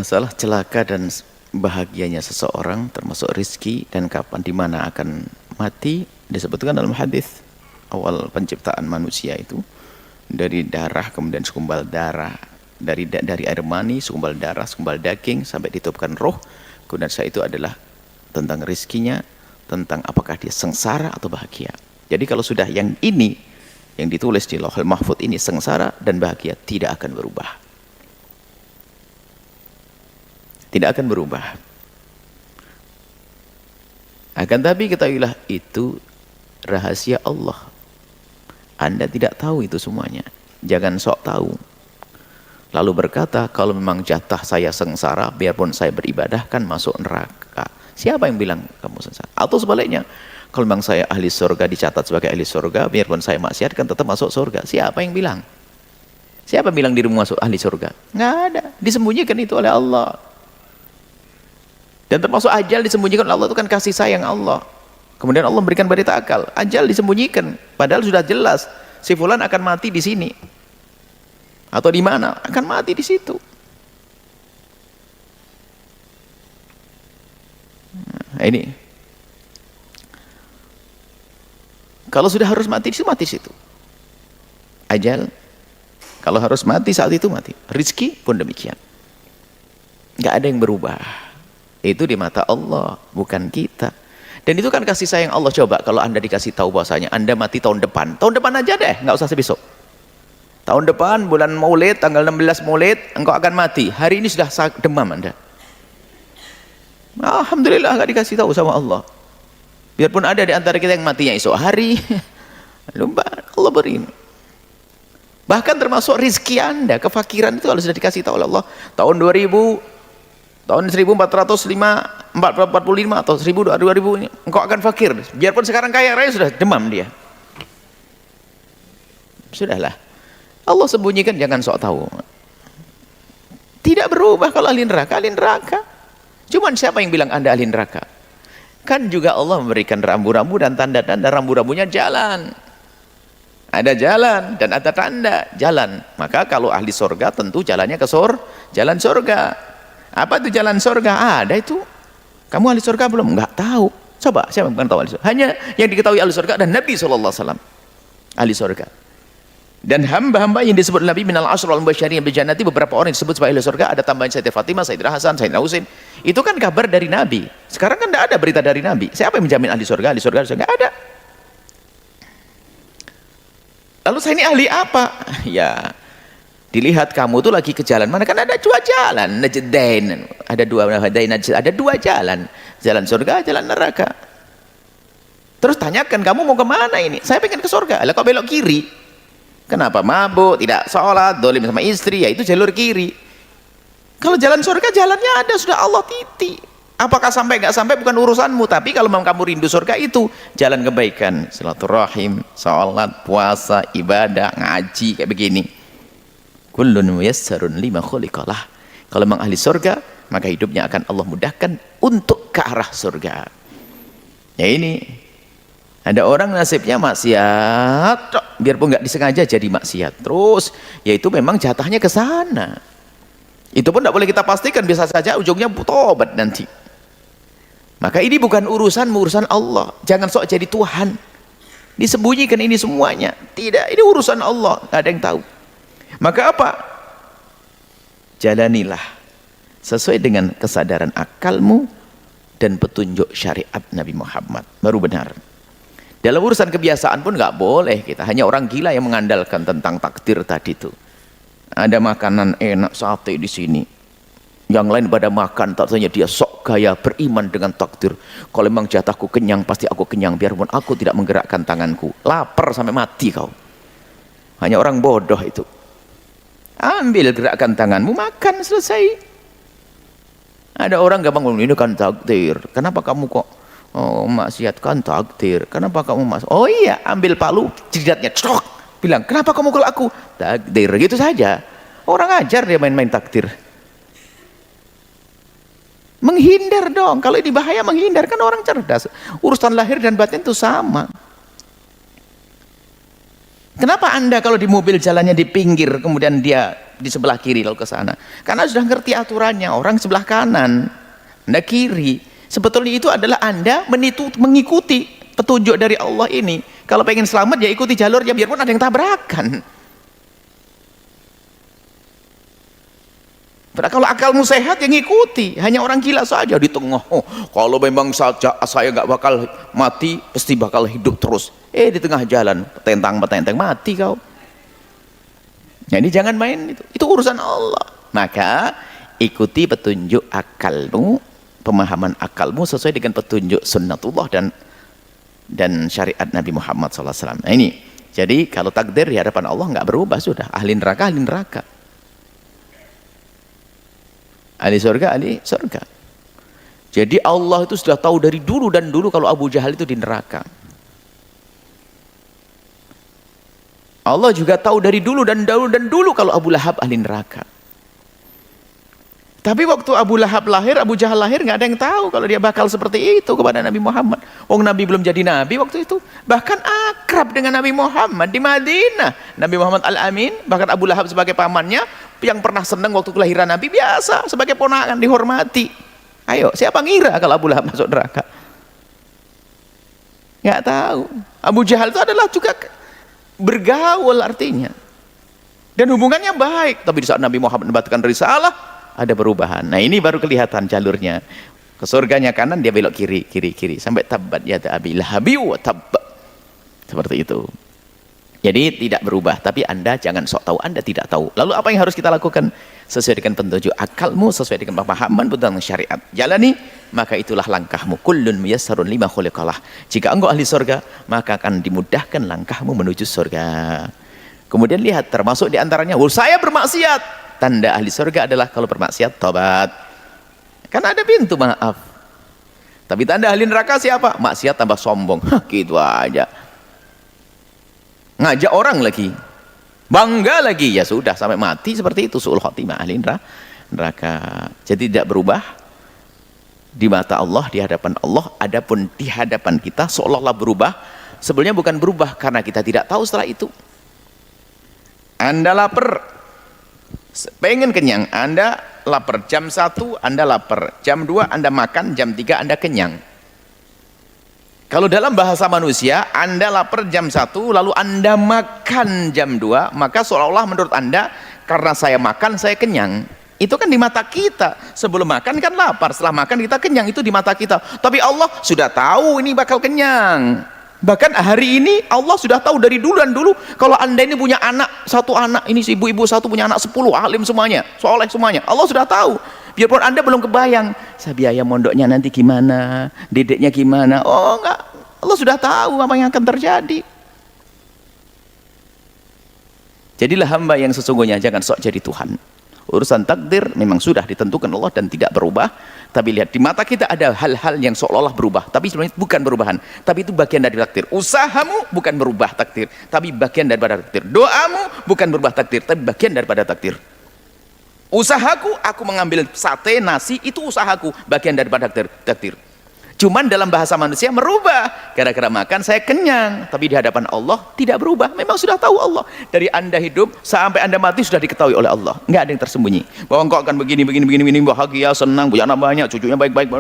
Masalah celaka dan bahagianya seseorang termasuk rizki dan kapan di mana akan mati disebutkan dalam hadis awal penciptaan manusia itu dari darah kemudian segumpal darah dari air mani, segumpal darah, segumpal daging sampai ditiupkan roh. Kemudian saya itu adalah tentang rizkinya, tentang apakah dia sengsara atau bahagia. Jadi kalau sudah yang ini yang ditulis di Lauhul Mahfuz ini sengsara dan bahagia tidak akan berubah. Tidak akan berubah. Akan tapi ketahuilah itu rahasia Allah. Anda tidak tahu itu semuanya. Jangan sok tahu. Lalu berkata, kalau memang jatah saya sengsara, biarpun saya beribadah kan masuk neraka. Siapa yang bilang kamu sengsara? Atau sebaliknya, kalau memang saya ahli surga dicatat sebagai ahli surga, biarpun saya maksiat kan tetap masuk surga. Siapa yang bilang? Siapa yang bilang dirimu masuk ahli surga? Nggak ada. Disembunyikan itu oleh Allah. Dan termasuk ajal disembunyikan oleh Allah itu kan kasih sayang Allah. Kemudian Allah memberikan berita akal. Ajal disembunyikan. Padahal sudah jelas si fulan akan mati di sini. Atau di mana? Akan mati di situ. Nah, ini. Kalau sudah harus mati di situ, mati di situ. Ajal. Kalau harus mati saat itu mati. Rizki pun demikian. Nggak ada yang berubah. Itu di mata Allah, bukan kita. Dan itu kan kasih sayang Allah. Coba kalau Anda dikasih tahu bahwasanya Anda mati tahun depan. Tahun depan aja deh, nggak usah sebesok. Tahun depan, bulan Maulid, tanggal 16 Maulid, engkau akan mati. Hari ini sudah demam Anda. Alhamdulillah nggak dikasih tahu sama Allah. Biarpun ada di antara kita yang matinya esok hari. Lupa, Allah beri. Bahkan termasuk rizki Anda, kefakiran itu kalau sudah dikasih tahu oleh Allah. Tahun 2000, tahun 1445 atau 2000 ini engkau akan fakir. Biarpun sekarang kaya raya sudah demam dia. Sudahlah. Allah sembunyikan, jangan sok tahu. Tidak berubah kalau ahli neraka, ahli neraka. Cuman siapa yang bilang Anda ahli neraka? Kan juga Allah memberikan rambu-rambu dan tanda-tanda. Rambu-rambunya jalan. Ada jalan dan ada tanda jalan. Maka kalau ahli surga tentu jalannya ke jalan surga. Apa itu jalan surga? Ada itu. Kamu ahli surga belum? Enggak tahu. Coba, siapa yang tahu ahli surga? Hanya yang diketahui ahli surga dan Nabi SAW. Ahli surga. Dan hamba-hamba yang disebut Nabi minal asyrul mubasysyirina bil jannati, beberapa orang yang disebut sebagai ahli surga, ada tambahan Sayyidah Fatimah, Sayyidina Hasan, Sayyidina Husain. Itu kan kabar dari Nabi. Sekarang kan tidak ada berita dari Nabi. Siapa yang menjamin ahli surga? Ahli surga, ahli surga? Enggak ada. Lalu saya ini ahli apa? Ya, dilihat kamu tuh lagi ke jalan mana, kan ada dua jalan, najdain, ada dua jalan, jalan surga, jalan neraka. Terus tanyakan, kamu mau kemana ini? Saya pengen ke surga. Lah kok belok kiri? Kenapa? Mabuk, tidak sholat, dolim sama istri, ya itu jalur kiri. Kalau jalan surga jalannya ada, sudah Allah titik. Apakah sampai nggak sampai bukan urusanmu, tapi kalau memang kamu rindu surga itu jalan kebaikan, silaturahim, sholat, puasa, ibadah, ngaji kayak begini. Kullun muyassarun lima khuliqalah. Kalau memang ahli surga, maka hidupnya akan Allah mudahkan untuk ke arah surga. Ya ini, ada orang nasibnya maksiat, biarpun nggak disengaja jadi maksiat terus, yaitu memang jatahnya ke sana. Itu pun tidak boleh kita pastikan, bisa saja ujungnya tobat nanti. Maka ini bukan urusanmu, urusan Allah. Jangan sok jadi Tuhan. Disembunyikan ini semuanya. Tidak, ini urusan Allah, nggak ada yang tahu. Maka apa? Jalanilah sesuai dengan kesadaran akalmu dan petunjuk syariat Nabi Muhammad, baru benar. Dalam urusan kebiasaan pun nggak boleh kita. Hanya orang gila yang mengandalkan tentang takdir tadi itu. Ada makanan enak sate di sini, yang lain pada makan, tak tanya dia sok gaya beriman dengan takdir. Kalau memang jatahku kenyang, pasti aku kenyang, biarpun aku tidak menggerakkan tanganku. Lapar sampai mati kau. Hanya orang bodoh itu. Ambil gerakan tanganmu, makan, selesai. Ada orang gampang ngomong, ini kan takdir. Kenapa kamu kok maksiatkan takdir? Kenapa kamu Oh iya, ambil palu, jidatnya, cok. Bilang, kenapa kamu kalau aku? Takdir, gitu saja. Orang ajar dia main-main takdir. Menghindar dong. Kalau ini bahaya, menghindar. Kan orang cerdas. Urusan lahir dan batin itu sama. Kenapa Anda kalau di mobil jalannya di pinggir, kemudian dia di sebelah kiri lalu ke sana? Karena sudah ngerti aturannya, orang sebelah kanan, Anda kiri. Sebetulnya itu adalah Anda mengikuti petunjuk dari Allah ini. Kalau pengen selamat ya ikuti jalurnya, biarpun ada yang tabrakan. Padahal kalau akalmu sehat yang ngikuti, hanya orang gila saja di tengah. Oh, kalau memang saja saya nggak bakal mati, pasti bakal hidup terus. Di tengah jalan petentang mati kau. Jadi jangan main itu urusan Allah. Maka ikuti petunjuk akalmu, pemahaman akalmu sesuai dengan petunjuk sunnatullah dan syariat Nabi Muhammad SAW. Nah ini, jadi kalau takdir di hadapan Allah nggak berubah, sudah ahli neraka, ahli neraka. Ahli surga, ahli surga. Jadi Allah itu sudah tahu dari dulu dan dulu kalau Abu Jahal itu di neraka. Allah juga tahu dari dulu dan dulu kalau Abu Lahab ahli neraka. Tapi waktu Abu Lahab lahir, Abu Jahal lahir, nggak ada yang tahu kalau dia bakal seperti itu kepada Nabi Muhammad. Wong Nabi belum jadi Nabi waktu itu. Bahkan akrab dengan Nabi Muhammad di Madinah. Nabi Muhammad Al-Amin, bahkan Abu Lahab sebagai pamannya, yang pernah senang waktu kelahiran Nabi, biasa sebagai ponakan dihormati. Ayo, siapa ngira kalau Abu Lahab masuk neraka? Nggak tahu. Abu Jahal itu adalah juga bergaul artinya. Dan hubungannya baik. Tapi di saat Nabi Muhammad mendapatkan risalah, ada perubahan. Nah ini baru kelihatan jalurnya. Ke surganya kanan, dia belok kiri. Sampai tabat yada abi lahabi wa tabba. Seperti itu. Jadi tidak berubah, tapi Anda jangan sok tahu Anda tidak tahu. Lalu apa yang harus kita lakukan? Sesuai dengan petunjuk akalmu, sesuai dengan pemahaman tentang syariat. Jalani, maka itulah langkahmu. Kullun muyassarun lima khuliqalah. Jika engkau ahli surga, maka akan dimudahkan langkahmu menuju surga. Kemudian lihat, termasuk diantaranya, saya bermaksiat. Tanda ahli surga adalah kalau bermaksiat, tobat. Kan ada pintu maaf. Tapi tanda ahli neraka siapa? Maksiat tambah sombong. Gitu aja. Ngajak orang lagi, bangga lagi, ya sudah sampai mati seperti itu. Su'ul khotimah, ahli neraka. Jadi tidak berubah di mata Allah, di hadapan Allah. Adapun di hadapan kita seolah-olah berubah. Sebenarnya bukan berubah karena kita tidak tahu setelah itu. Anda lapar, pengen kenyang, Anda lapar jam 1 Anda lapar, jam 2 Anda makan, jam 3 Anda kenyang. Kalau dalam bahasa manusia, Anda lapar jam 1, lalu Anda makan jam 2, maka seolah-olah menurut Anda, karena saya makan, saya kenyang. Itu kan di mata kita. Sebelum makan kan lapar, setelah makan kita kenyang, itu di mata kita. Tapi Allah sudah tahu ini bakal kenyang. Bahkan hari ini Allah sudah tahu dari dulu dan dulu, kalau Anda ini punya anak, satu anak, ini si ibu-ibu satu punya anak 10, alim semuanya, soleh semuanya. Allah sudah tahu. Biarpun Anda belum kebayang, saya biaya mondoknya nanti gimana, dedeknya gimana. Oh enggak, Allah sudah tahu apa yang akan terjadi. Jadilah hamba yang sesungguhnya, jangan sok jadi Tuhan. Urusan takdir memang sudah ditentukan Allah dan tidak berubah. Tapi lihat, di mata kita ada hal-hal yang seolah-olah berubah, tapi sebenarnya bukan perubahan, tapi itu bagian dari takdir. Usahamu bukan berubah takdir, tapi bagian daripada takdir. Doamu bukan berubah takdir, tapi bagian daripada takdir. Usahaku, aku mengambil sate, nasi, itu usahaku, bagian daripada takdir. Cuman dalam bahasa manusia merubah. Gara-gara makan saya kenyang, tapi di hadapan Allah tidak berubah. Memang sudah tahu Allah. Dari Anda hidup sampai Anda mati sudah diketahui oleh Allah. Nggak ada yang tersembunyi. Bahwa engkau akan begini, bahagia, senang, punya anak banyak, cucunya baik-baik.